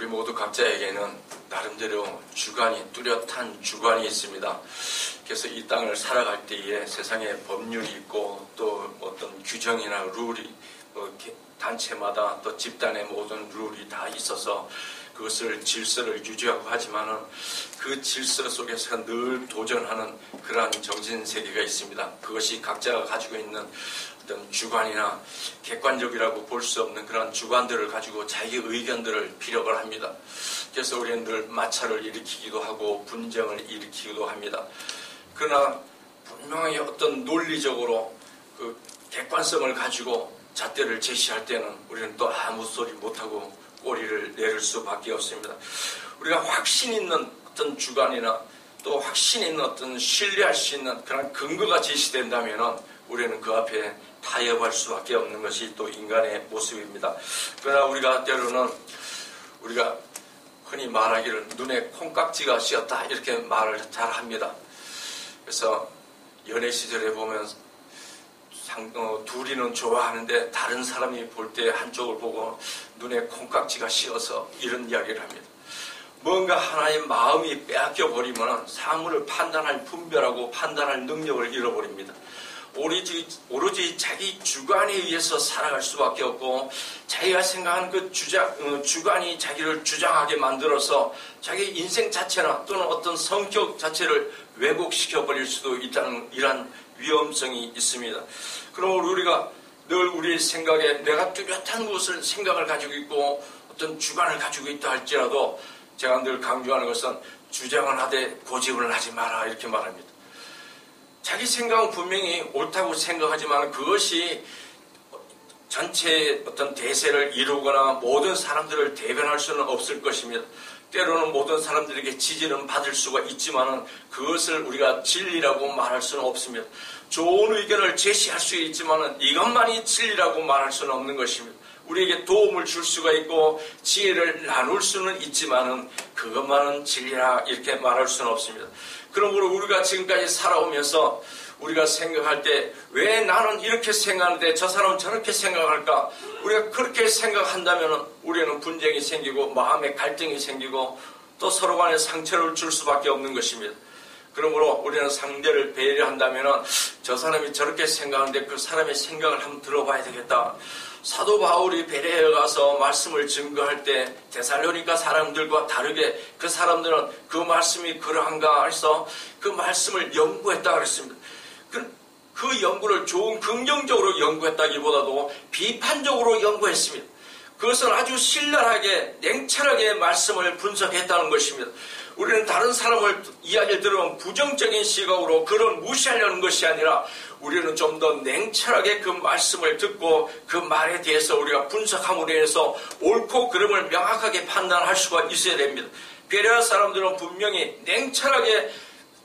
모두 각자에게는 나름대로 주관이, 뚜렷한 주관이 있습니다. 그래서 이 땅을 살아갈 때에 세상에 법률이 있고 또 어떤 규정이나 룰이 단체마다 또 집단의 모든 룰이 다 있어서 그것을 질서를 유지하고 하지만은 그 질서 속에서 늘 도전하는 그러한 정신세계가 있습니다. 그것이 각자가 가지고 있는 어떤 주관이나 객관적이라고 볼 수 없는 그런 주관들을 가지고 자기 의견들을 피력을 합니다. 그래서 우리는 늘 마찰을 일으키기도 하고 분쟁을 일으키기도 합니다. 그러나 분명히 어떤 논리적으로 그 객관성을 가지고 잣대를 제시할 때는 우리는 또 아무 소리 못하고 꼬리를 내릴 수밖에 없습니다. 우리가 확신 있는 어떤 주관이나 또 확신 있는 어떤 신뢰할 수 있는 그런 근거가 제시된다면 우리는 그 앞에 타협할 수밖에 없는 것이 또 인간의 모습입니다. 그러나 우리가 때로는 우리가 흔히 말하기를 눈에 콩깍지가 씌었다 이렇게 말을 잘 합니다. 그래서 연애 시절에 보면 둘이는 좋아하는데 다른 사람이 볼 때 한쪽을 보고 눈에 콩깍지가 씌어서 이런 이야기를 합니다. 뭔가 하나의 마음이 빼앗겨 버리면 사물을 판단할 분별하고 판단할 능력을 잃어버립니다. 오로지 자기 주관에 의해서 살아갈 수밖에 없고 자기가 생각하는 그 주관이 자기를 주장하게 만들어서 자기 인생 자체나 또는 어떤 성격 자체를 왜곡시켜 버릴 수도 있다는 이러한 위험성이 있습니다. 그럼 우리가 늘 우리 생각에 내가 뚜렷한 무엇을 생각을 가지고 있고 어떤 주관을 가지고 있다 할지라도 제가 늘 강조하는 것은 주장을 하되 고집을 하지 마라 이렇게 말합니다. 자기 생각은 분명히 옳다고 생각하지만 그것이 전체의 어떤 대세를 이루거나 모든 사람들을 대변할 수는 없을 것입니다. 때로는 모든 사람들에게 지지는 받을 수가 있지만 그것을 우리가 진리라고 말할 수는 없습니다. 좋은 의견을 제시할 수 있지만 이것만이 진리라고 말할 수는 없는 것입니다. 우리에게 도움을 줄 수가 있고 지혜를 나눌 수는 있지만 그것만은 진리라 이렇게 말할 수는 없습니다. 그러므로 우리가 지금까지 살아오면서 우리가 생각할 때 왜 나는 이렇게 생각하는데 저 사람은 저렇게 생각할까? 우리가 그렇게 생각한다면 우리는 분쟁이 생기고 마음의 갈등이 생기고 또 서로 간에 상처를 줄 수밖에 없는 것입니다. 그러므로 우리는 상대를 배려한다면 저 사람이 저렇게 생각하는데 그 사람의 생각을 한번 들어봐야 되겠다. 사도 바울이 베레아에 가서 말씀을 증거할 때 데살로니가 사람들과 다르게 그 사람들은 그 말씀이 그러한가 해서 그 말씀을 연구했다 그랬습니다. 그 연구를 좋은 긍정적으로 연구했다기보다도 비판적으로 연구했습니다. 그것은 아주 신랄하게 냉철하게 말씀을 분석했다는 것입니다. 우리는 다른 사람을 이야기를 들으면 부정적인 시각으로 그를 무시하려는 것이 아니라 우리는 좀 더 냉철하게 그 말씀을 듣고 그 말에 대해서 우리가 분석함으로 해서 옳고 그름을 명확하게 판단할 수가 있어야 됩니다. 베레아 사람들은 분명히 냉철하게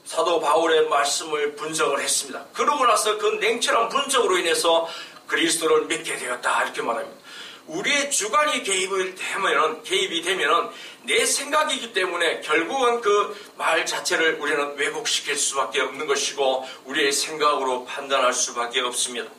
사도 바울의 말씀을 분석을 했습니다. 그러고 나서 그 냉철한 분석으로 인해서 그리스도를 믿게 되었다 이렇게 말합니다. 우리의 주관이 개입이 되면은 내 생각이기 때문에 결국은 그 말 자체를 우리는 왜곡시킬 수밖에 없는 것이고 우리의 생각으로 판단할 수밖에 없습니다.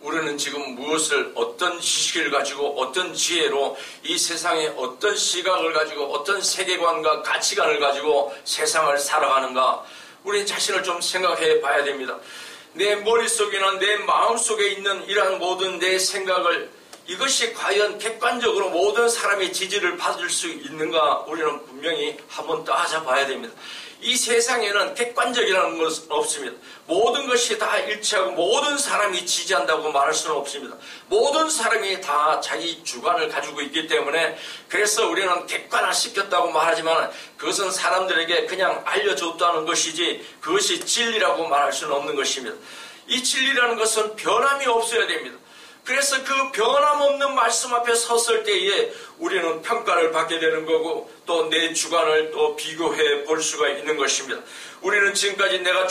우리는 지금 무엇을 어떤 지식을 가지고 어떤 지혜로 이 세상에 어떤 시각을 가지고 어떤 세계관과 가치관을 가지고 세상을 살아가는가 우리 자신을 좀 생각해 봐야 됩니다. 내 머릿속이나 내 마음속에 있는 이러한 모든 내 생각을 이것이 과연 객관적으로 모든 사람의 지지를 받을 수 있는가 우리는 분명히 한번 따져봐야 됩니다. 이 세상에는 객관적이라는 것은 없습니다. 모든 것이 다 일치하고 모든 사람이 지지한다고 말할 수는 없습니다. 모든 사람이 다 자기 주관을 가지고 있기 때문에 그래서 우리는 객관화시켰다고 말하지만 그것은 사람들에게 그냥 알려줬다는 것이지 그것이 진리라고 말할 수는 없는 것입니다. 이 진리라는 것은 변함이 없어야 됩니다. 그래서 그 변함없는 말씀 앞에 섰을 때에 우리는 평가를 받게 되는 거고 또 내 주관을 또 비교해 볼 수가 있는 것입니다. 우리는 지금까지 내가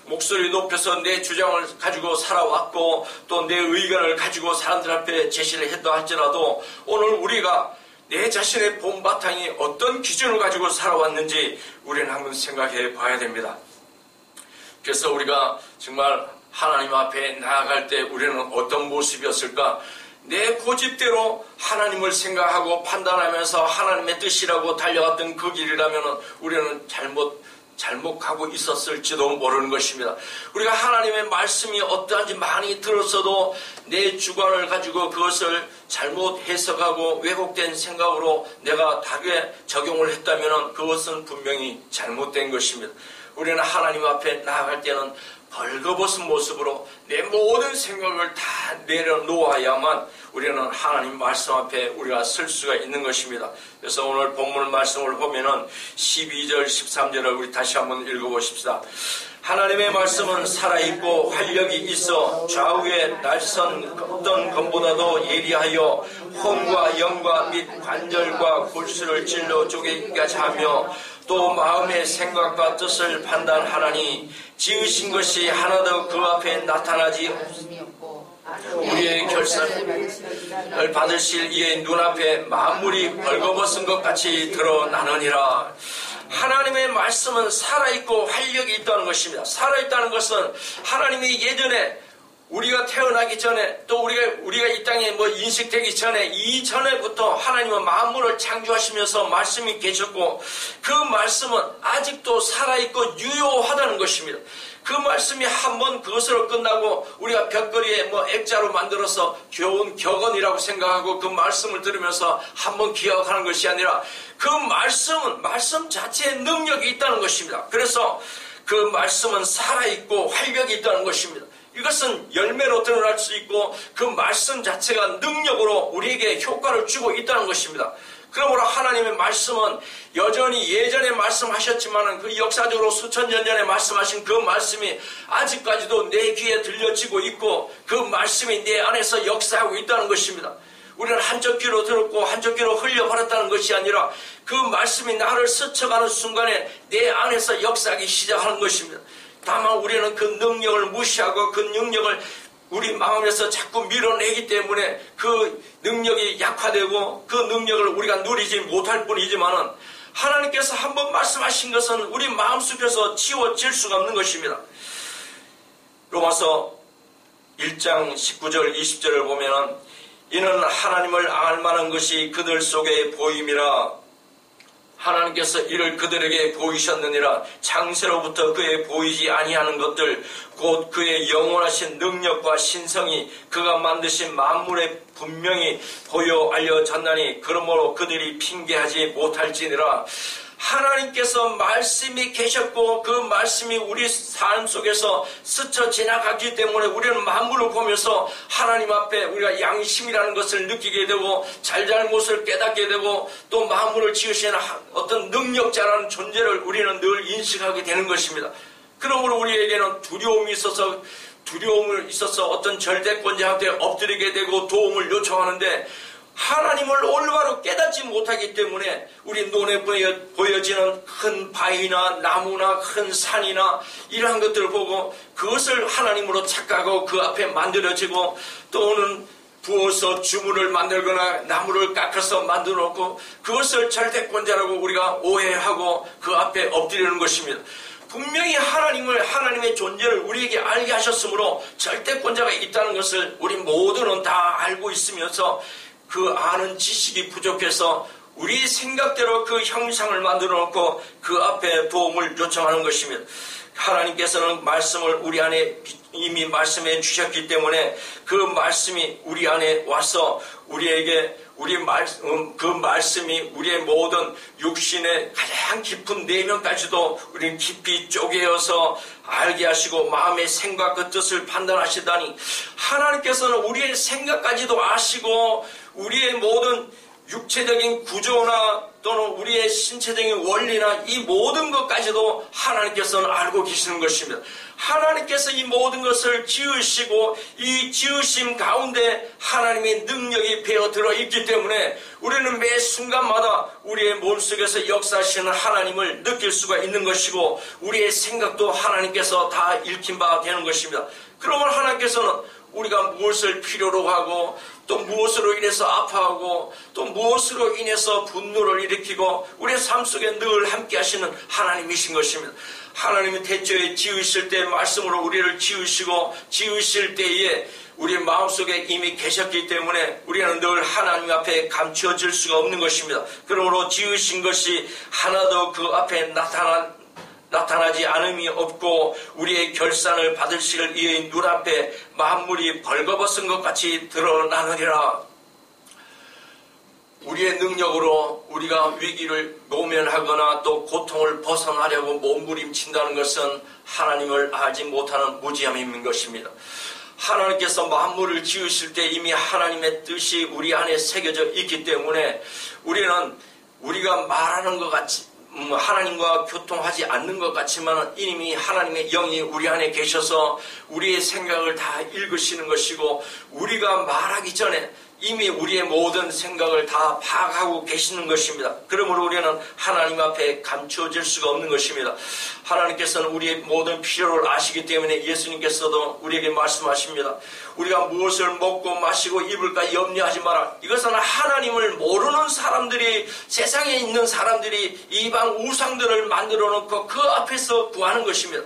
목소리 높여서 내 주장을 가지고 살아왔고 또 내 의견을 가지고 사람들 앞에 제시를 했다 할지라도 오늘 우리가 내 자신의 본바탕이 어떤 기준을 가지고 살아왔는지 우리는 한번 생각해 봐야 됩니다. 그래서 우리가 정말 하나님 앞에 나아갈 때 우리는 어떤 모습이었을까? 내 고집대로 하나님을 생각하고 판단하면서 하나님의 뜻이라고 달려왔던 그 길이라면 우리는 잘못 가고 있었을지도 모르는 것입니다. 우리가 하나님의 말씀이 어떠한지 많이 들었어도 내 주관을 가지고 그것을 잘못 해석하고 왜곡된 생각으로 내가 다르게 적용을 했다면 그것은 분명히 잘못된 것입니다. 우리는 하나님 앞에 나아갈 때는 벌거벗은 모습으로 내 모든 생각을 다 내려놓아야만 우리는 하나님 말씀 앞에 우리가 설 수가 있는 것입니다. 그래서 오늘 본문 말씀을 보면은 12절 13절을 우리 다시 한번 읽어보십시다. 하나님의 말씀은 살아있고 활력이 있어 좌우에 날선 어떤 검보다도 예리하여 혼과 영과 및 관절과 골수를 찔러 쪼개기까지 하며 또 마음의 생각과 뜻을 판단하나니 지으신 것이 하나도 그 앞에 나타나지 우리의 결산을 받으실 이의 눈앞에 만물이 벌거벗은 것 같이 드러나느니라. 하나님의 말씀은 살아있고 활력이 있다는 것입니다. 살아있다는 것은 하나님이 예전에 우리가 태어나기 전에 또 우리가 이 땅에 인식되기 전에 이전에부터 하나님은 만물을 창조하시면서 말씀이 계셨고 그 말씀은 아직도 살아있고 유효하다는 것입니다. 그 말씀이 한번 그것으로 끝나고 우리가 벽걸이에 액자로 만들어서 좋은 격언이라고 생각하고 그 말씀을 들으면서 한번 기억하는 것이 아니라 그 말씀은 말씀 자체의 능력이 있다는 것입니다. 그래서 그 말씀은 살아있고 활력이 있다는 것입니다. 이것은 열매로 드러날 수 있고 그 말씀 자체가 능력으로 우리에게 효과를 주고 있다는 것입니다. 그러므로 하나님의 말씀은 여전히 예전에 말씀하셨지만 그 역사적으로 수천 년 전에 말씀하신 그 말씀이 아직까지도 내 귀에 들려지고 있고 그 말씀이 내 안에서 역사하고 있다는 것입니다. 우리는 한쪽 귀로 들었고 한쪽 귀로 흘려버렸다는 것이 아니라 그 말씀이 나를 스쳐가는 순간에 내 안에서 역사하기 시작하는 것입니다. 다만 우리는 그 능력을 무시하고 그 능력을 우리 마음에서 자꾸 밀어내기 때문에 그 능력이 약화되고 그 능력을 우리가 누리지 못할 뿐이지만은 하나님께서 한번 말씀하신 것은 우리 마음속에서 지워질 수가 없는 것입니다. 로마서 1장 19절 20절을 보면은 이는 하나님을 알만한 것이 그들 속에 보임이라. 하나님께서 이를 그들에게 보이셨느니라. 창세로부터 그에 보이지 아니하는 것들 곧 그의 영원하신 능력과 신성이 그가 만드신 만물에 분명히 보여 알려졌나니 그러므로 그들이 핑계하지 못할지니라. 하나님께서 말씀이 계셨고 그 말씀이 우리 삶 속에서 스쳐 지나갔기 때문에 우리는 만물을 보면서 하나님 앞에 우리가 양심이라는 것을 느끼게 되고 잘잘못을 깨닫게 되고 또 만물을 지으시는 어떤 능력자라는 존재를 우리는 늘 인식하게 되는 것입니다. 그러므로 우리에게는 두려움이 있어서 어떤 절대권자한테 엎드리게 되고 도움을 요청하는데 하나님을 올바로 깨닫지 못하기 때문에 우리 눈에 보여지는 큰 바위나 나무나 큰 산이나 이러한 것들을 보고 그것을 하나님으로 착각하고 그 앞에 만들어지고 또는 부어서 주문을 만들거나 나무를 깎아서 만들어 놓고 그것을 절대권자라고 우리가 오해하고 그 앞에 엎드리는 것입니다. 분명히 하나님의 존재를 우리에게 알게 하셨으므로 절대권자가 있다는 것을 우리 모두는 다 알고 있으면서 그 아는 지식이 부족해서 우리 생각대로 그 형상을 만들어 놓고 그 앞에 도움을 요청하는 것입니다. 하나님께서는 말씀을 우리 안에 이미 말씀해 주셨기 때문에 그 말씀이 우리 안에 와서 우리에게 그 말씀이 우리의 모든 육신의 가장 깊은 내면까지도 우리는 깊이 쪼개어서 알게 하시고 마음의 생각과 뜻을 판단하시다니 하나님께서는 우리의 생각까지도 아시고 우리의 모든 육체적인 구조나 또는 우리의 신체적인 원리나 이 모든 것까지도 하나님께서는 알고 계시는 것입니다. 하나님께서 이 모든 것을 지으시고 이 지으심 가운데 하나님의 능력이 배어들어 있기 때문에 우리는 매 순간마다 우리의 몸속에서 역사하시는 하나님을 느낄 수가 있는 것이고 우리의 생각도 하나님께서 다 읽힌 바가 되는 것입니다. 그러면 하나님께서는 우리가 무엇을 필요로 하고 또 무엇으로 인해서 아파하고 또 무엇으로 인해서 분노를 일으키고 우리의 삶 속에 늘 함께 하시는 하나님이신 것입니다. 하나님이 태초에 지으실 때 말씀으로 우리를 지으시고 지으실 때에 우리 마음속에 이미 계셨기 때문에 우리는 늘 하나님 앞에 감추어질 수가 없는 것입니다. 그러므로 지으신 것이 하나도 그 앞에 나타나지 않음이 없고 우리의 결산을 받으실 이의 눈앞에 만물이 벌거벗은 것 같이 드러나느니라. 우리의 능력으로 우리가 위기를 모면하거나 또 고통을 벗어나려고 몸부림친다는 것은 하나님을 알지 못하는 무지함인 것입니다. 하나님께서 만물을 지으실 때 이미 하나님의 뜻이 우리 안에 새겨져 있기 때문에 우리는 우리가 말하는 것 같이 하나님과 교통하지 않는 것 같지만 이미 하나님의 영이 우리 안에 계셔서 우리의 생각을 다 읽으시는 것이고 우리가 말하기 전에 이미 우리의 모든 생각을 다 파악하고 계시는 것입니다. 그러므로 우리는 하나님 앞에 감추어질 수가 없는 것입니다. 하나님께서는 우리의 모든 필요를 아시기 때문에 예수님께서도 우리에게 말씀하십니다. 우리가 무엇을 먹고 마시고 입을까 염려하지 마라. 이것은 하나님을 모르는 사람들이, 세상에 있는 사람들이 이방 우상들을 만들어 놓고 그 앞에서 구하는 것입니다.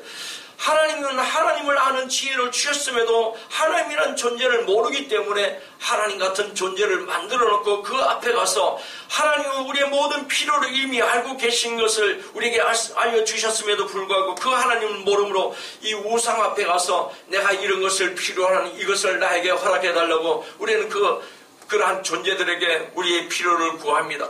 하나님은 하나님을 아는 지혜를 주셨음에도 하나님이란 존재를 모르기 때문에 하나님 같은 존재를 만들어 놓고 그 앞에 가서 하나님은 우리의 모든 필요를 이미 알고 계신 것을 우리에게 알려주셨음에도 불구하고 그 하나님을 모름으로 이 우상 앞에 가서 내가 이런 것을 필요하는 이것을 나에게 허락해달라고 우리는 그러한 존재들에게 우리의 필요를 구합니다.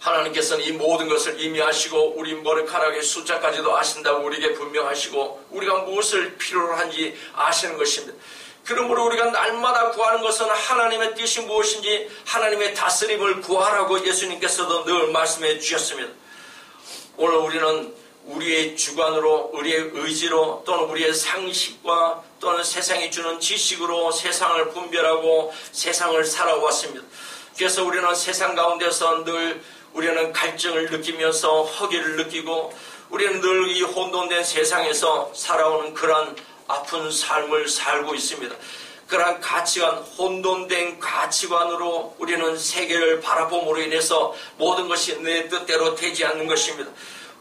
하나님께서는 이 모든 것을 이미 아시고 우리 머리카락의 숫자까지도 아신다고 우리에게 분명하시고 우리가 무엇을 필요로 한지 아시는 것입니다. 그러므로 우리가 날마다 구하는 것은 하나님의 뜻이 무엇인지 하나님의 다스림을 구하라고 예수님께서도 늘 말씀해 주셨습니다. 오늘 우리는 우리의 주관으로 우리의 의지로 또는 우리의 상식과 또는 세상이 주는 지식으로 세상을 분별하고 세상을 살아왔습니다. 그래서 우리는 세상 가운데서 늘 우리는 갈증을 느끼면서 허기를 느끼고 우리는 늘 이 혼돈된 세상에서 살아오는 그러한 아픈 삶을 살고 있습니다. 그러한 가치관, 혼돈된 가치관으로 우리는 세계를 바라봄으로 인해서 모든 것이 내 뜻대로 되지 않는 것입니다.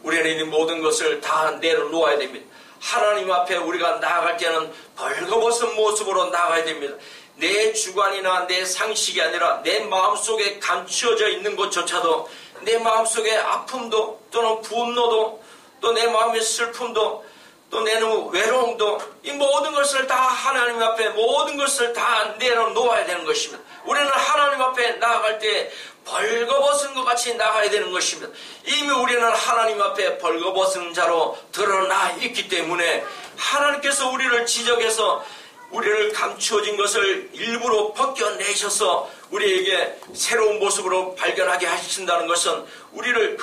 우리는 이 모든 것을 다 내려놓아야 됩니다. 하나님 앞에 우리가 나아갈 때는 벌거벗은 모습으로 나아가야 됩니다. 내 주관이나 내 상식이 아니라 내 마음속에 감추어져 있는 것조차도 내 마음속의 아픔도 또는 분노도 또 내 마음의 슬픔도 또 내 외로움도 이 모든 것을 다 하나님 앞에 모든 것을 다 내려놓아야 되는 것입니다. 우리는 하나님 앞에 나아갈 때 벌거벗은 것 같이 나가야 되는 것입니다. 이미 우리는 하나님 앞에 벌거벗은 자로 드러나 있기 때문에 하나님께서 우리를 지적해서 우리를 감추어진 것을 일부러 벗겨내셔서 우리에게 새로운 모습으로 발견하게 하신다는 것은 우리를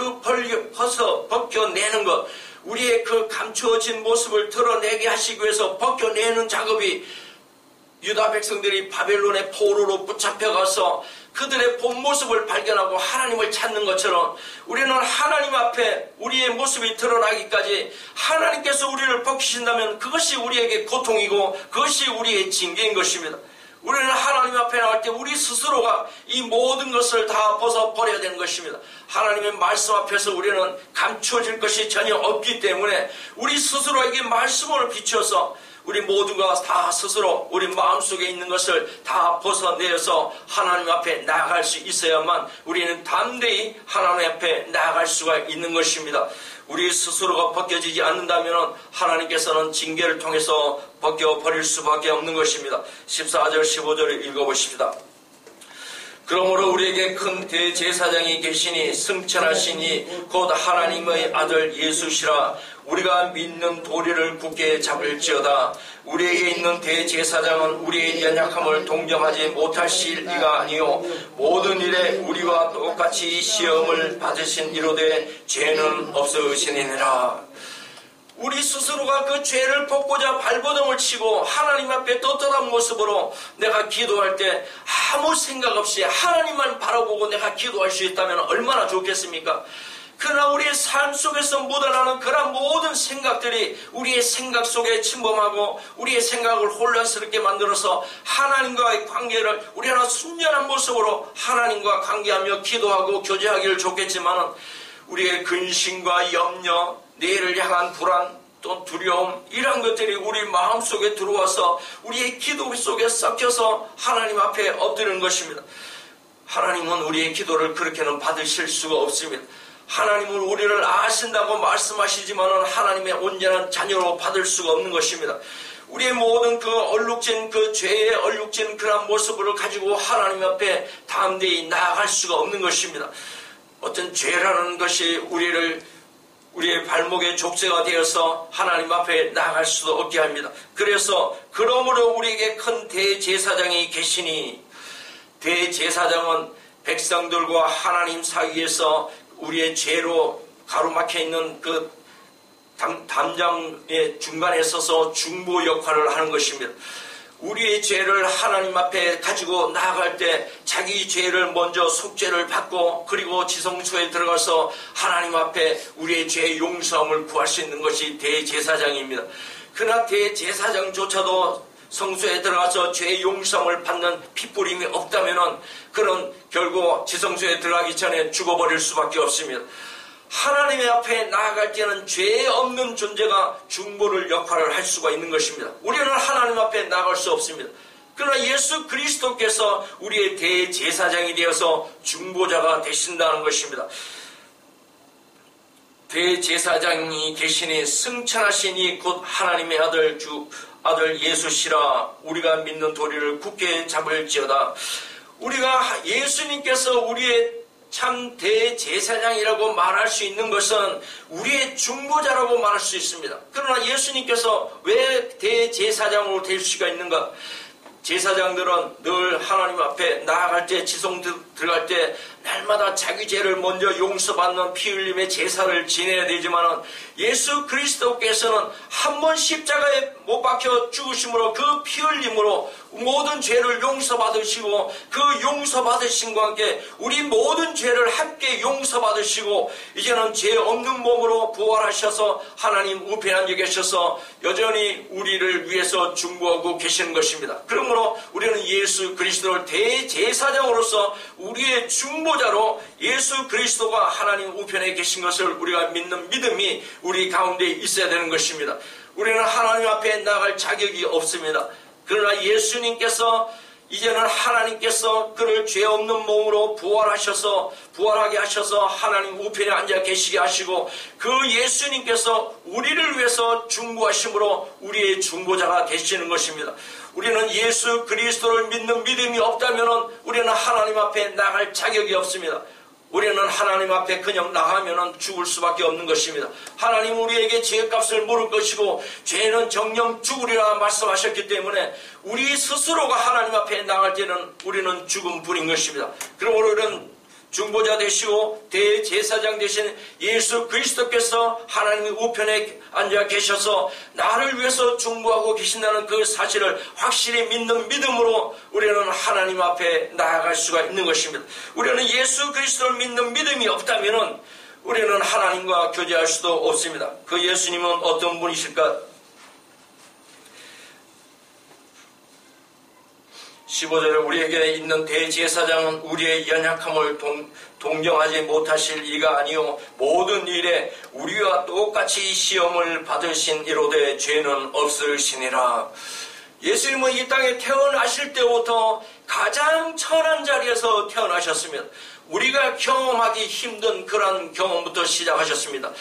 벗겨내는 것, 우리의 그 감추어진 모습을 드러내게 하시기 위해서 벗겨내는 작업이 유다 백성들이 바벨론의 포로로 붙잡혀가서 그들의 본 모습을 발견하고 하나님을 찾는 것처럼 우리는 하나님 앞에 우리의 모습이 드러나기까지 하나님께서 우리를 벗기신다면 그것이 우리에게 고통이고 그것이 우리의 징계인 것입니다. 우리는 하나님 앞에 나갈 때 우리 스스로가 이 모든 것을 다 벗어버려야 되는 것입니다. 하나님의 말씀 앞에서 우리는 감추어질 것이 전혀 없기 때문에 우리 스스로에게 말씀을 비춰서 우리 모두가 다 스스로 우리 마음속에 있는 것을 다 벗어내서 하나님 앞에 나아갈 수 있어야만 우리는 담대히 하나님 앞에 나아갈 수가 있는 것입니다. 우리 스스로가 벗겨지지 않는다면 하나님께서는 징계를 통해서 벗겨버릴 수밖에 없는 것입니다. 14절 15절을 읽어보십시다. 그러므로 우리에게 큰 대제사장이 계시니 승천하시니 곧 하나님의 아들 예수시라. 우리가 믿는 도리를 굳게 잡을지어다. 우리에게 있는 대제사장은 우리의 연약함을 동정하지 못하실 이가 아니요 모든 일에 우리와 똑같이 시험을 받으신 이로되 죄는 없으시니라. 우리 스스로가 그 죄를 벗고자 발버둥을 치고 하나님 앞에 떳떳한 모습으로 내가 기도할 때 아무 생각 없이 하나님만 바라보고 내가 기도할 수 있다면 얼마나 좋겠습니까? 그러나 우리의 삶 속에서 묻어나는 그런 모든 생각들이 우리의 생각 속에 침범하고 우리의 생각을 혼란스럽게 만들어서 하나님과의 관계를 우리가 순전한 모습으로 하나님과 관계하며 기도하고 교제하기를 좋겠지만 우리의 근심과 염려, 내일을 향한 불안, 또 두려움, 이런 것들이 우리 마음속에 들어와서 우리의 기도 속에 섞여서 하나님 앞에 엎드리는 것입니다. 하나님은 우리의 기도를 그렇게는 받으실 수가 없습니다. 하나님은 우리를 아신다고 말씀하시지만 하나님의 온전한 자녀로 받을 수가 없는 것입니다. 우리의 모든 그 얼룩진, 그 죄에 얼룩진 그런 모습을 가지고 하나님 앞에 담대히 나아갈 수가 없는 것입니다. 어떤 죄라는 것이 우리의 발목에 족쇄가 되어서 하나님 앞에 나아갈 수도 없게 합니다. 그래서 그러므로 우리에게 큰 대제사장이 계시니, 대제사장은 백성들과 하나님 사이에서 우리의 죄로 가로막혀 있는 그 담장의 중간에 서서 중보 역할을 하는 것입니다. 우리의 죄를 하나님 앞에 가지고 나아갈 때 자기 죄를 먼저 속죄를 받고 그리고 지성소에 들어가서 하나님 앞에 우리의 죄의 용서함을 구할 수 있는 것이 대제사장입니다. 그러나 대제사장조차도 성소에 들어가서 죄의 용서함을 받는 핏부림이 없다면 그는 결국 지성소에 들어가기 전에 죽어버릴 수밖에 없습니다. 하나님의 앞에 나아갈 때는 죄 없는 존재가 중보를 역할을 할 수가 있는 것입니다. 우리는 하나님 앞에 나아갈 수 없습니다. 그러나 예수 그리스도께서 우리의 대제사장이 되어서 중보자가 되신다는 것입니다. 대제사장이 계시니 승천하시니 곧 하나님의 아들 예수시라. 우리가 믿는 도리를 굳게 잡을지어다. 우리가 예수님께서 우리의 참 대제사장이라고 말할 수 있는 것은 우리의 중보자라고 말할 수 있습니다. 그러나 예수님께서 왜 대제사장으로 될 수가 있는가? 제사장들은 늘 하나님 앞에 나아갈 때, 지성 들어갈 때 날마다 자기 죄를 먼저 용서받는 피 흘림의 제사를 지내야 되지만 예수 그리스도께서는 한 번 십자가에 못 박혀 죽으심으로 그 피 흘림으로 모든 죄를 용서받으시고 그 용서받으심과 함께 우리 모든 죄를 함께 용서받으시고 이제는 죄 없는 몸으로 부활하셔서 하나님 우편에 앉아 계셔서 여전히 우리를 위해서 중보하고 계시는 것입니다. 그러므로 우리는 예수 그리스도를 대제사장으로서 우리의 중보자로 예수 그리스도가 하나님 우편에 계신 것을 우리가 믿는 믿음이 우리 가운데 있어야 되는 것입니다. 우리는 하나님 앞에 나갈 자격이 없습니다. 그러나 예수님께서 이제는 하나님께서 그를 죄 없는 몸으로 부활하게 하셔서 하나님 우편에 앉아 계시게 하시고 그 예수님께서 우리를 위해서 중보하심으로 우리의 중보자가 되시는 것입니다. 우리는 예수 그리스도를 믿는 믿음이 없다면 우리는 하나님 앞에 나갈 자격이 없습니다. 우리는 하나님 앞에 그냥 나가면 죽을 수밖에 없는 것입니다. 하나님 우리에게 죄값을 물을 것이고 죄는 정령 죽으리라 말씀하셨기 때문에 우리 스스로가 하나님 앞에 나갈 때는 우리는 죽은 분인 것입니다. 그러므로 우리는 중보자 되시고 대제사장 되신 예수 그리스도께서 하나님의 우편에 앉아 계셔서 나를 위해서 중보하고 계신다는 그 사실을 확실히 믿는 믿음으로 우리는 하나님 앞에 나아갈 수가 있는 것입니다. 우리는 예수 그리스도를 믿는 믿음이 없다면 우리는 하나님과 교제할 수도 없습니다. 그 예수님은 어떤 분이실까? 15절에 우리에게 있는 대제사장은 우리의 연약함을 동정하지 못하실 이가 아니요 모든 일에 우리와 똑같이 시험을 받으신 이로되 죄는 없으시니라. 예수님은 이 땅에 태어나실 때부터 가장 천한 자리에서 태어나셨습니다. 우리가 경험하기 힘든 그런 경험부터 시작하셨습니다.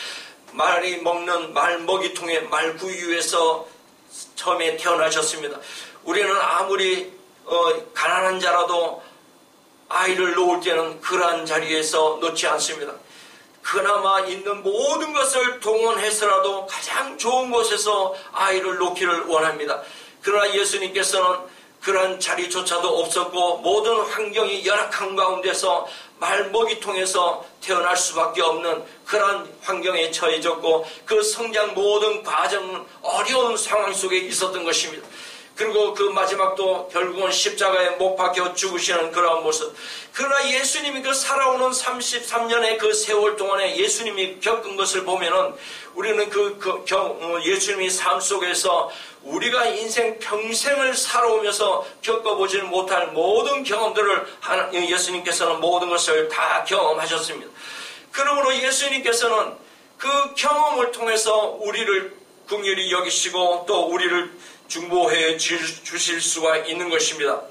말이 먹는 말먹이통에 말구유에서 처음에 태어나셨습니다. 우리는 아무리 가난한 자라도 아이를 놓을 때는 그러한 자리에서 놓지 않습니다. 그나마 있는 모든 것을 동원해서라도 가장 좋은 곳에서 아이를 놓기를 원합니다. 그러나 예수님께서는 그런 자리조차도 없었고 모든 환경이 열악한 가운데서 말먹이통에서 태어날 수밖에 없는 그런 환경에 처해졌고 그 성장 모든 과정은 어려운 상황 속에 있었던 것입니다. 그리고 그 마지막도 결국은 십자가에 못 박혀 죽으시는 그런 모습. 그러나 예수님이 그 살아오는 33년의 그 세월 동안에 예수님이 겪은 것을 보면은 우리는 예수님의 삶 속에서 우리가 인생 평생을 살아오면서 겪어보지는 못할 모든 경험들을 예수님께서는 모든 것을 다 경험하셨습니다. 그러므로 예수님께서는 그 경험을 통해서 우리를 긍휼히 여기시고 또 우리를 중보해 주실 수가 있는 것입니다.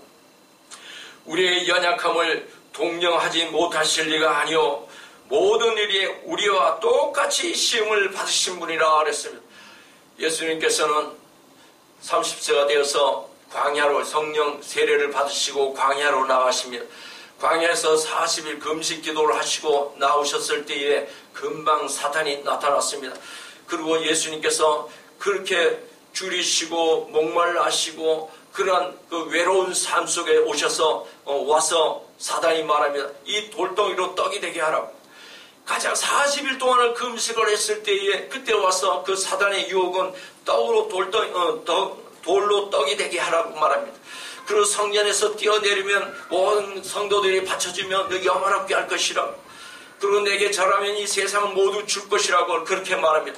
우리의 연약함을 동정하지 못하실 리가 아니요 모든 일이 우리와 똑같이 시험을 받으신 분이라 그랬습니다. 예수님께서는 30세가 되어서 광야로 성령 세례를 받으시고 광야로 나가십니다. 광야에서 40일 금식 기도를 하시고 나오셨을 때에 금방 사탄이 나타났습니다. 그리고 예수님께서 그렇게 줄이시고 목말라 하시고 그러한 그 외로운 삶 속에 오셔서 와서 사단이 말합니다. 이 돌덩이로 떡이 되게 하라고. 가장 40일 동안을 금식을 했을 때에 그때 와서 그 사단의 유혹은 떡으로 돌로 떡이 되게 하라고 말합니다. 그리고 성전에서 뛰어내리면 모든 성도들이 받쳐주면 너 영원하게 할 것이라. 그리고 내게 절하면 이 세상을 모두 줄 것이라고 그렇게 말합니다.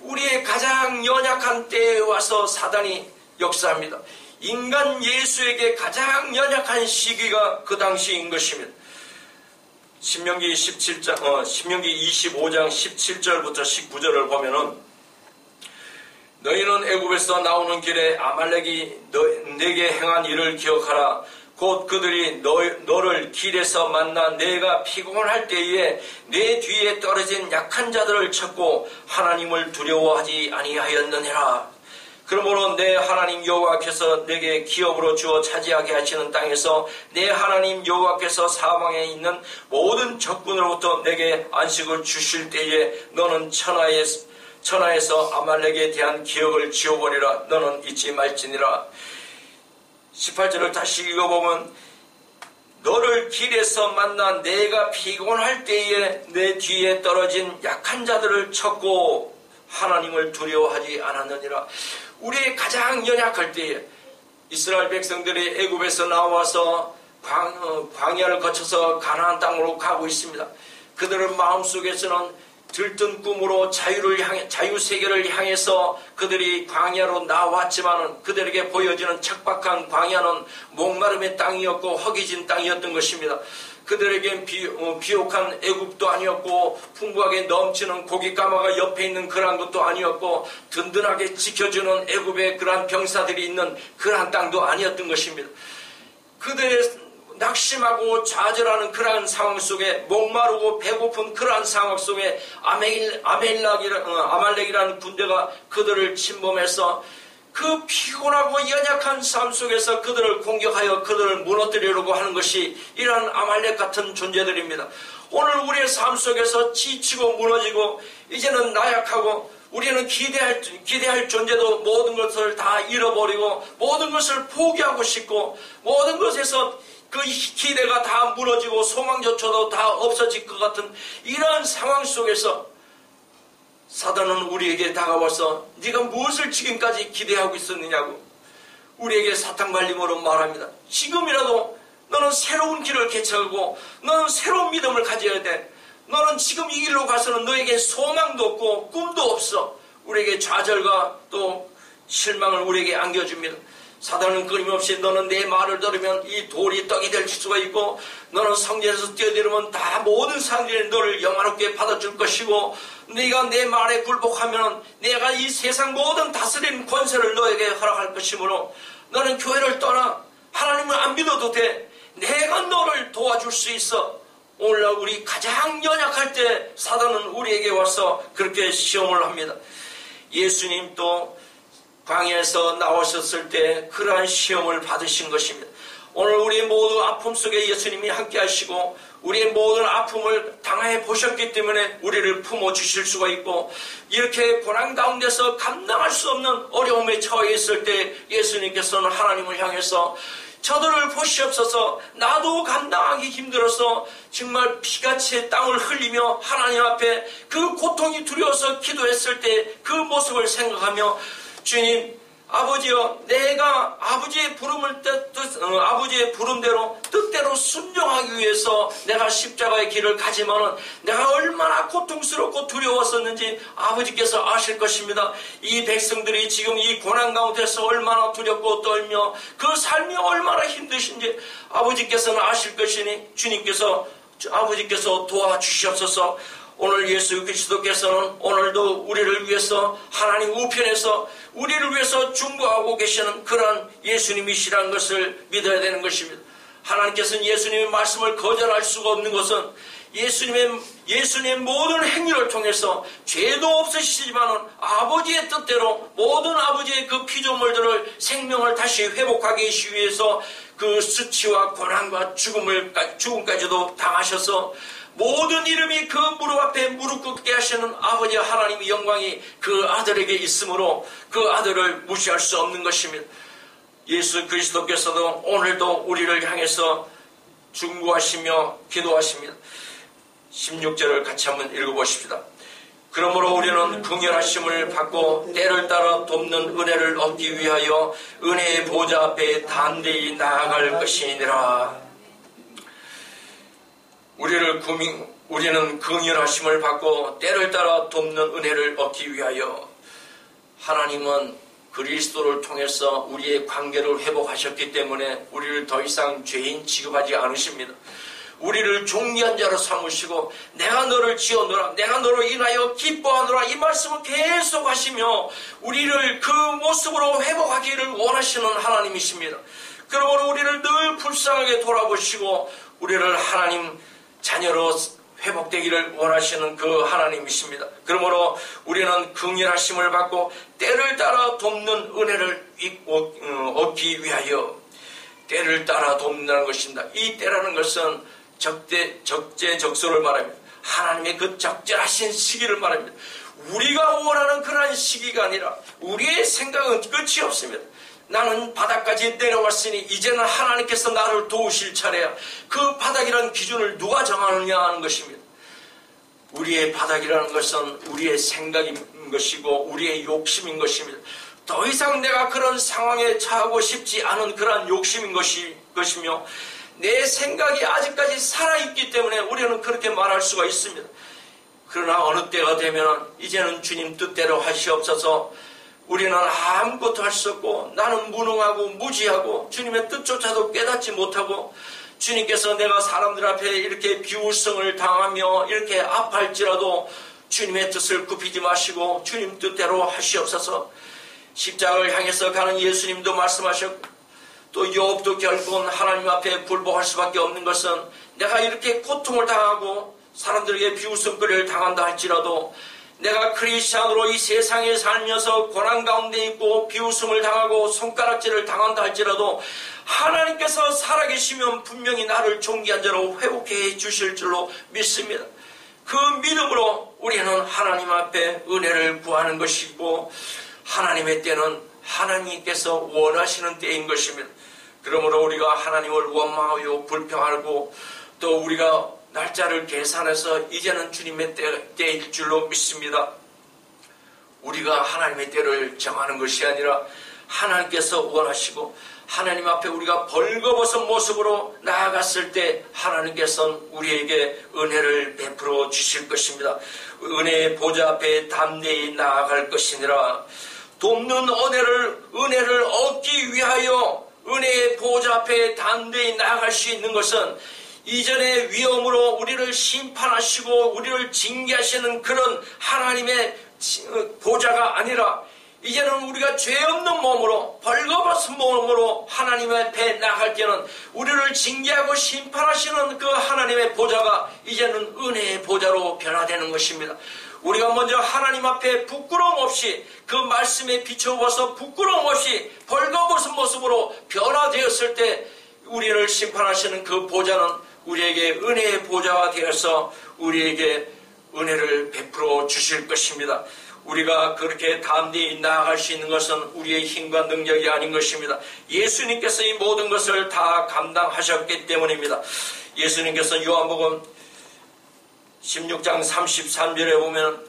우리의 가장 연약한 때에 와서 사단이 역사합니다. 인간 예수에게 가장 연약한 시기가 그 당시인 것입니다. 신명기 25장 17절부터 19절을 보면은 너희는 애굽에서 나오는 길에 아말렉이 내게 행한 일을 기억하라. 곧 그들이 너를 길에서 만나 내가 피곤할 때에 내 뒤에 떨어진 약한 자들을 쳤고 하나님을 두려워하지 아니하였느니라. 그러므로 내 하나님 여호와께서 내게 기업으로 주어 차지하게 하시는 땅에서 내 하나님 여호와께서 사방에 있는 모든 적군으로부터 내게 안식을 주실 때에 너는 천하에서 아말렉에 대한 기억을 지워버리라. 너는 잊지 말지니라. 18절을 다시 읽어보면 너를 길에서 만나 내가 피곤할 때에 내 뒤에 떨어진 약한 자들을 쳤고 하나님을 두려워하지 않았느니라. 우리의 가장 연약할 때에 이스라엘 백성들이 애굽에서 나와서 광야를 거쳐서 가나안 땅으로 가고 있습니다. 그들의 마음속에서는 들뜬 꿈으로 자유세계를 향해서 그들이 광야로 나왔지만은 그들에게 보여지는 척박한 광야는 목마름의 땅이었고 허기진 땅이었던 것입니다. 그들에겐 비옥한 애굽도 아니었고 풍부하게 넘치는 고깃가마가 옆에 있는 그러한 것도 아니었고 든든하게 지켜주는 애굽의 그러한 병사들이 있는 그러한 땅도 아니었던 것입니다. 그들의 낙심하고 좌절하는 그러한 상황 속에 목마르고 배고픈 그러한 상황 속에 아말렉이라는 군대가 그들을 침범해서 그 피곤하고 연약한 삶 속에서 그들을 공격하여 그들을 무너뜨리려고 하는 것이 이러한 아말렉 같은 존재들입니다. 오늘 우리의 삶 속에서 지치고 무너지고 이제는 나약하고 우리는 기대할 존재도 모든 것을 다 잃어버리고 모든 것을 포기하고 싶고 모든 것에서 그 기대가 다 무너지고 소망조차도 다 없어질 것 같은 이러한 상황 속에서 사단은 우리에게 다가와서 네가 무엇을 지금까지 기대하고 있었느냐고 우리에게 사탕발림으로 말합니다. 지금이라도 너는 새로운 길을 개척하고 너는 새로운 믿음을 가져야 돼. 너는 지금 이 길로 가서는 너에게 소망도 없고 꿈도 없어. 우리에게 좌절과 또 실망을 우리에게 안겨줍니다. 사단은 끊임없이 너는 내 말을 들으면 이 돌이 떡이 될 수가 있고 너는 성전에서 뛰어내리면 다 모든 사람들이 너를 영화롭게 받아줄 것이고 네가 내 말에 굴복하면 내가 이 세상 모든 다스리는 권세를 너에게 허락할 것이므로 너는 교회를 떠나 하나님을 안 믿어도 돼. 내가 너를 도와줄 수 있어. 오늘날 우리 가장 연약할 때 사단은 우리에게 와서 그렇게 시험을 합니다. 예수님도 광야에서 나오셨을 때 그러한 시험을 받으신 것입니다. 오늘 우리의 모든 아픔 속에 예수님이 함께 하시고 우리의 모든 아픔을 당해 보셨기 때문에 우리를 품어주실 수가 있고 이렇게 고난 가운데서 감당할 수 없는 어려움에 처해 있을 때 예수님께서는 하나님을 향해서 저들을 보시옵소서. 나도 감당하기 힘들어서 정말 피같이 땅을 흘리며 하나님 앞에 그 고통이 두려워서 기도했을 때 그 모습을 생각하며 주님, 아버지여, 내가 아버지의 아버지의 부름대로 뜻대로 순종하기 위해서 내가 십자가의 길을 가지만은 내가 얼마나 고통스럽고 두려웠었는지 아버지께서 아실 것입니다. 이 백성들이 지금 이 고난 가운데서 얼마나 두렵고 떨며 그 삶이 얼마나 힘드신지 아버지께서는 아실 것이니 아버지께서 도와주시옵소서. 오늘 예수 그리스도께서는 오늘도 우리를 위해서 하나님 우편에서 우리를 위해서 중보하고 계시는 그런 예수님이시라는 것을 믿어야 되는 것입니다. 하나님께서는 예수님의 말씀을 거절할 수가 없는 것은 예수님의 모든 행위를 통해서 죄도 없으시지만은 아버지의 뜻대로 모든 아버지의 그 피조물들을 생명을 다시 회복하기 위해서 그 수치와 고난과 죽음까지도 당하셔서 모든 이름이 그 무릎 앞에 무릎 꿇게 하시는 아버지 하나님의 영광이 그 아들에게 있으므로 그 아들을 무시할 수 없는 것입니다. 예수 그리스도께서도 오늘도 우리를 향해서 중보하시며 기도하십니다. 16절을 같이 한번 읽어보십시다. 그러므로 우리는 긍휼하심을 받고 때를 따라 돕는 은혜를 얻기 위하여 은혜의 보좌 앞에 담대히 나아갈 것이니라. 우리는 긍휼하심을 받고 때를 따라 돕는 은혜를 얻기 위하여 하나님은 그리스도를 통해서 우리의 관계를 회복하셨기 때문에 우리를 더 이상 죄인 취급하지 않으십니다. 우리를 존귀한 자로 삼으시고 내가 너를 지어노라 내가 너로 인하여 기뻐하노라 이 말씀을 계속 하시며 우리를 그 모습으로 회복하기를 원하시는 하나님이십니다. 그러므로 우리를 늘 불쌍하게 돌아보시고 우리를 하나님 자녀로 회복되기를 원하시는 그 하나님이십니다. 그러므로 우리는 긍휼하심을 받고 때를 따라 돕는 은혜를 얻기 위하여 때를 따라 돕는다는 것입니다. 이 때라는 것은 적재적소를 말합니다. 하나님의 그 적절하신 시기를 말합니다. 우리가 원하는 그러한 시기가 아니라 우리의 생각은 끝이 없습니다. 나는 바닥까지 내려왔으니 이제는 하나님께서 나를 도우실 차례야. 그 바닥이라는 기준을 누가 정하느냐 하는 것입니다. 우리의 바닥이라는 것은 우리의 생각인 것이고 우리의 욕심인 것입니다. 더 이상 내가 그런 상황에 처하고 싶지 않은 그러한 욕심인 것이며 내 생각이 아직까지 살아있기 때문에 우리는 그렇게 말할 수가 있습니다. 그러나 어느 때가 되면 이제는 주님 뜻대로 하시옵소서. 우리는 아무것도 할 수 없고 나는 무능하고 무지하고 주님의 뜻조차도 깨닫지 못하고 주님께서 내가 사람들 앞에 이렇게 비웃음을 당하며 이렇게 아파할지라도 주님의 뜻을 굽히지 마시고 주님 뜻대로 하시옵소서. 십자가를 향해서 가는 예수님도 말씀하셨고 또 욥도 결국은 하나님 앞에 굴복할 수밖에 없는 것은 내가 이렇게 고통을 당하고 사람들에게 비웃음거리를 당한다 할지라도 내가 크리스찬으로 이 세상에 살면서 고난 가운데 있고 비웃음을 당하고 손가락질을 당한다 할지라도 하나님께서 살아계시면 분명히 나를 존귀한 자로 회복해 주실 줄로 믿습니다. 그 믿음으로 우리는 하나님 앞에 은혜를 구하는 것이고 하나님의 때는 하나님께서 원하시는 때인 것입니다. 그러므로 우리가 하나님을 원망하여 불평하고 또 우리가 날짜를 계산해서 이제는 주님의 때일 줄로 믿습니다. 우리가 하나님의 때를 정하는 것이 아니라 하나님께서 원하시고 하나님 앞에 우리가 벌거벗은 모습으로 나아갔을 때 하나님께서는 우리에게 은혜를 베풀어 주실 것입니다. 은혜의 보좌 앞에 담대히 나아갈 것이니라. 돕는 은혜를 얻기 위하여 은혜의 보좌 앞에 담대히 나아갈 수 있는 것은 이전의 위험으로 우리를 심판하시고 우리를 징계하시는 그런 하나님의 보좌가 아니라 이제는 우리가 죄 없는 몸으로 벌거벗은 몸으로 하나님 앞에 나갈 때는 우리를 징계하고 심판하시는 그 하나님의 보좌가 이제는 은혜의 보좌로 변화되는 것입니다. 우리가 먼저 하나님 앞에 부끄러움 없이 그 말씀에 비춰봐서 부끄러움 없이 벌거벗은 모습으로 변화되었을 때 우리를 심판하시는 그 보좌는 우리에게 은혜의 보좌가 되어서 우리에게 은혜를 베풀어 주실 것입니다. 우리가 그렇게 담대히 나아갈 수 있는 것은 우리의 힘과 능력이 아닌 것입니다. 예수님께서 이 모든 것을 다 감당하셨기 때문입니다. 예수님께서 요한복음 16장 33절에 보면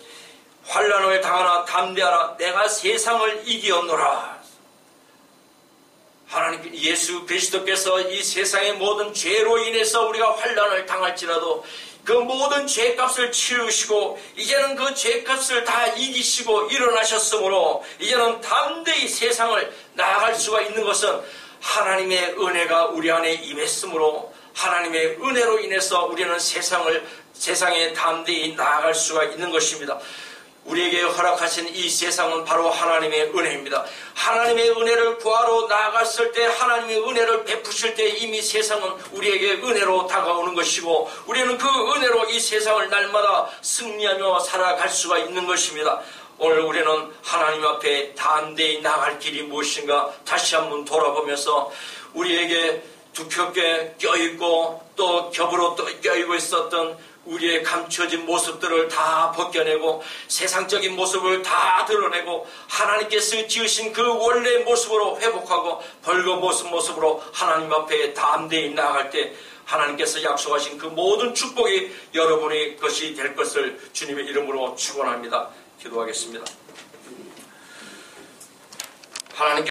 환난을 당하나 담대하라 내가 세상을 이기었노라. 하나님 예수 그리스도께서 이 세상의 모든 죄로 인해서 우리가 환난을 당할지라도 그 모든 죄값을 치르시고 이제는 그 죄값을 다 이기시고 일어나셨으므로 이제는 담대히 세상을 나아갈 수가 있는 것은 하나님의 은혜가 우리 안에 임했으므로 하나님의 은혜로 인해서 우리는 세상에 담대히 나아갈 수가 있는 것입니다. 우리에게 허락하신 이 세상은 바로 하나님의 은혜입니다. 하나님의 은혜를 구하러 나아갔을 때, 하나님의 은혜를 베푸실 때 이미 세상은 우리에게 은혜로 다가오는 것이고, 우리는 그 은혜로 이 세상을 날마다 승리하며 살아갈 수가 있는 것입니다. 오늘 우리는 하나님 앞에 담대히 나아갈 길이 무엇인가 다시 한번 돌아보면서 우리에게 두껍게 껴있고 또 겹으로 또 껴있고 있었던 우리의 감춰진 모습들을 다 벗겨내고 세상적인 모습을 다 드러내고 하나님께서 지으신 그 원래의 모습으로 회복하고 벌거벗은 모습으로 하나님 앞에 담대히 나아갈 때 하나님께서 약속하신 그 모든 축복이 여러분의 것이 될 것을 주님의 이름으로 축원합니다. 기도하겠습니다. 하나님께